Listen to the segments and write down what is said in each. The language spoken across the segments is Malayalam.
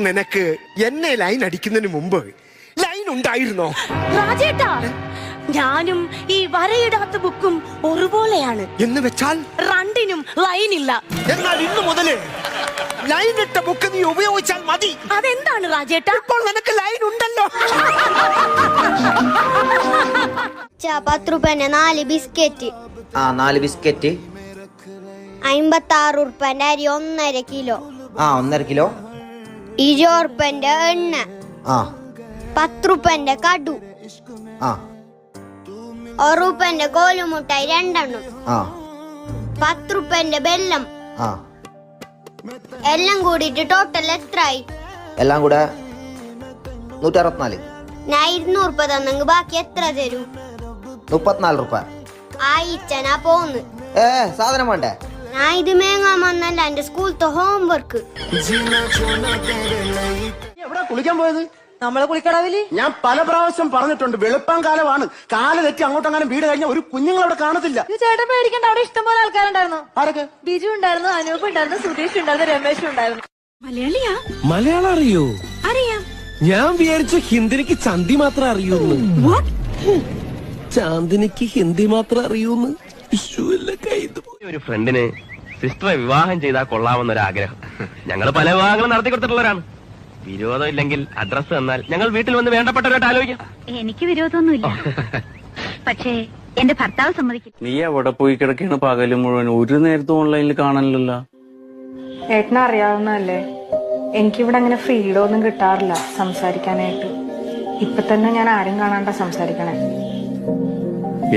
നിനക്ക് എന്നെ ലൈൻ അടിക്കുന്നതിന് മുമ്പ് ലൈൻ ഉണ്ടായിരുന്നോ? രാജേട്ടാ, ഞാനും ഈ വരയിടാത്ത ബുക്കും ഒരുപോലെയാണ്. എന്ന് വെച്ചാൽ രണ്ടിനും ലൈൻ ഇല്ല. എന്നാൽ ഇന്നു മുതല് ലൈൻ ഇട്ട ബുക്ക് നീ ഉപയോഗിച്ചാൽ മതി. അതെന്താണ് രാജേട്ടാ? ഇപ്പോൾ നിനക്ക് ലൈൻ ഉണ്ടല്ലോ. 10 രൂപന്റെ 4 ബിസ്ക്കറ്റ്. 4 ബിസ്ക്കറ്റ്. 56 രൂപന്റെ അരി 1.5 കിലോ. 1.5 കിലോ. 20 രൂപന്റെ എണ്ണ. 10 രൂപന്റെ കടു. 1 രൂപന്റെ കോലുമുട്ടായി 2 എണ്ണം. 10 രൂപന്റെ ബെല്ലം. എല്ലാം കൂടിയിട്ട് ടോട്ടൽ എത്രയായി? എല്ലാം കൂടെ 164. ഞാൻ 200 രൂപ തന്നെങ്കിൽ ബാക്കി എത്ര തരും? 34 രൂപ. ആയിച്ചനാ പോന്ന്. സാധനം വേണ്ടേ? ഞാൻ ഇത് മേങ്ങാൻ വന്നല്ല, എന്റെ സ്കൂളത്തെ ഹോംവർക്ക്. എവിടെ കുളിക്കാൻ പോയത്? നമ്മളെ കുളിക്കടവില്. ഞാൻ പല പ്രാവശ്യം പറഞ്ഞിട്ടുണ്ട്, വെളുപ്പം കാലമാണ്. കാല് തെറ്റി അങ്ങോട്ടങ്ങനെ വീട് കഴിഞ്ഞാൽ ഒരു കുഞ്ഞുങ്ങൾ അവിടെ കാണത്തില്ല. ചേട്ടൻ പേടിക്കണ്ട, അവിടെ ഇഷ്ടംപോലെ ആൾക്കാരുണ്ടായിരുന്നു. ആരൊക്കെ? ബിജു ഉണ്ടായിരുന്നു, അനൂപ് ഉണ്ടായിരുന്നു, സുധീഷ് ഉണ്ടായിരുന്നു, രമേശ് ഉണ്ടായിരുന്നു. മലയാളിയാ? മലയാളം അറിയോ? അറിയാം. ഞാൻ വിചാരിച്ചു ഹിന്ദിനിക്ക് ചന്തി മാത്രം അറിയൂന്ന്. ചാന്ദിനിക്ക് ഹിന്ദി മാത്രം അറിയൂന്ന്. ഒരു ഫ്രണ്ടിന് സിസ്റ്ററെ വിവാഹം ചെയ്താൽ കൊള്ളാമെന്നൊരാഗ്രഹം. ഞങ്ങൾ പല വിവാഹങ്ങളും നടത്തി കൊടുത്തിട്ടുള്ളവരാണ്. വിരോധം ഇല്ലെങ്കിൽ അഡ്രസ് തന്നാൽ ഞങ്ങൾ വീട്ടിൽ വന്ന് വേണ്ടപ്പെട്ടവരായിട്ട് ആലോചിക്കാം. എനിക്ക് വിരോധമൊന്നുമില്ല, പക്ഷേ എന്റെ ഭർത്താവ് സമ്മതിക്കില്ല. നീ എവിടെ പോയി കിടക്കാണ് പകല് മുഴുവൻ? ഒരു നേരത്തും ഓൺലൈനിൽ കാണാനില്ലല്ലോ. ഏട്ടനെ അറിയാവുന്നതല്ലേ, എനിക്കിവിടെ അങ്ങനെ ഫ്രീഡം ഒന്നും കിട്ടാറില്ല സംസാരിക്കാനായിട്ട്. ഇപ്പൊ തന്നെ ഞാൻ ആരും കാണാണ്ട സംസാരിക്കണേ.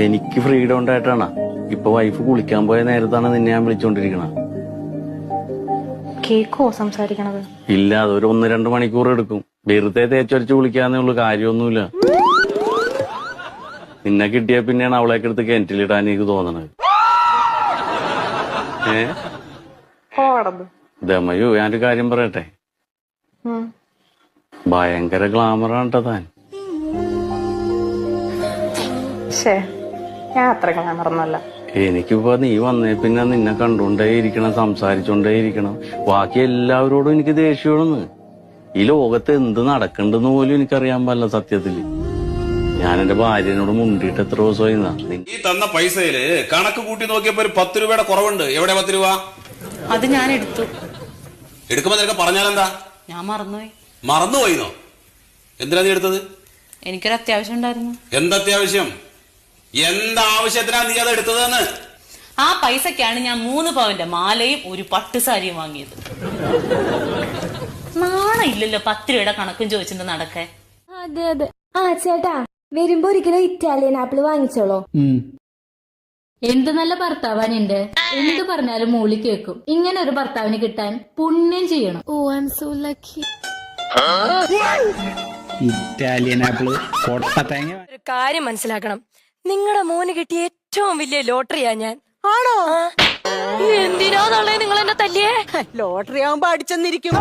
എനിക്ക് ഫ്രീഡം ഉണ്ടായിട്ടാണ്. ഇപ്പൊ വൈഫ് കുളിക്കാൻ പോയ നേരത്താണ് നിന്നെ ഞാൻ വിളിച്ചോണ്ടിരിക്കണ. കേക്കോ സംസാരിക്കണത്? ഇല്ല, അതൊരു 1-2 മണിക്കൂർ എടുക്കും. വെറുതെ തേച്ചൊരച്ച് കുളിക്കാന്നേ ഉള്ളു, കാര്യമൊന്നുമില്ല. നിന്നെ കിട്ടിയ പിന്നെയാണ് അവളേക്ക് എടുത്ത് കിണറ്റിലിടാൻ എനിക്ക് തോന്നണത്. ദമയോ, ഞാനൊരു കാര്യം പറയട്ടെ. ഭയങ്കര ഗ്ലാമറാണ് ട്ടോ താൻ. ഞാൻ അത്ര ഗ്ലാമറൊന്നുമല്ല. എനിക്കിപ്പോ നീ വന്നേ പിന്നെ നിന്നെ കണ്ടുകൊണ്ടേ ഇരിക്കണം, സംസാരിച്ചോണ്ടേ ഇരിക്കണം. ബാക്കി എല്ലാവരോടും എനിക്ക് ദേഷ്യമാണെന്ന്. ഈ ലോകത്ത് എന്ത് നടക്കണ്ടെന്ന് പോലും എനിക്കറിയാൻ പാടില്ല സത്യത്തില്. ഞാൻ എന്റെ ഭാര്യനോട് മുണ്ടിട്ട് എത്ര ദിവസമായി. ഈ തന്ന പൈസയില് കണക്ക് കൂട്ടി നോക്കിയപ്പോ ഒരു 10 രൂപയുടെ കുറവുണ്ട്. എവിടെ 10 രൂപ? അത് ഞാൻ എടുത്തു. എടുക്കുമ്പോ നിനക്ക് പറഞ്ഞാലെന്താ? ഞാൻ മറന്നുപോയി. മറന്നുപോയിന്നോ? എന്തിനാ നീ എടുത്തത്? എനിക്കൊരു അത്യാവശ്യം ഉണ്ടായിരുന്നു. എന്തത്യാവശ്യം? എന്താവശ്യത്തിനാ നീ അത് എടുത്തതെന്ന്? ആ പൈസക്കാണ് ഞാൻ 3 പവന്റെ മാലയും ഒരു പട്ടുസാരിയും വാങ്ങിയത്. നാളെ ഇല്ലല്ലോ 10 രൂപയുടെ കണക്കും ചോദിച്ചിട്ട് നടക്കേ. അതെ അതെ. ചേട്ടാ, വരുമ്പോ ഒരിക്കലും ഇറ്റാലിയൻ ആപ്പിൾ വാങ്ങിച്ചോളോ. എന്ത് നല്ല ഭർത്താവാൻ എന്റെ. എന്ത് പറഞ്ഞാലും മൂളി കേൾക്കും. ഇങ്ങനെ ഒരു ഭർത്താവിന് കിട്ടാൻ പുണ്യം ചെയ്യണം. Oh, I am so lucky. Italian apple പൊട്ടത്തേങ്ങ. ഒരു കാര്യം മനസ്സിലാക്കണം, നിങ്ങളുടെ മോന് കിട്ടിയ ഏറ്റവും വലിയ ലോട്ടറിയാ ഞാൻ. ആണോ? എന്തിനാന്നുള്ളത് നിങ്ങൾ എന്നെ തല്ലിയേ? ലോട്ടറി ആവുമ്പോ അടിച്ചെന്നിരിക്കും.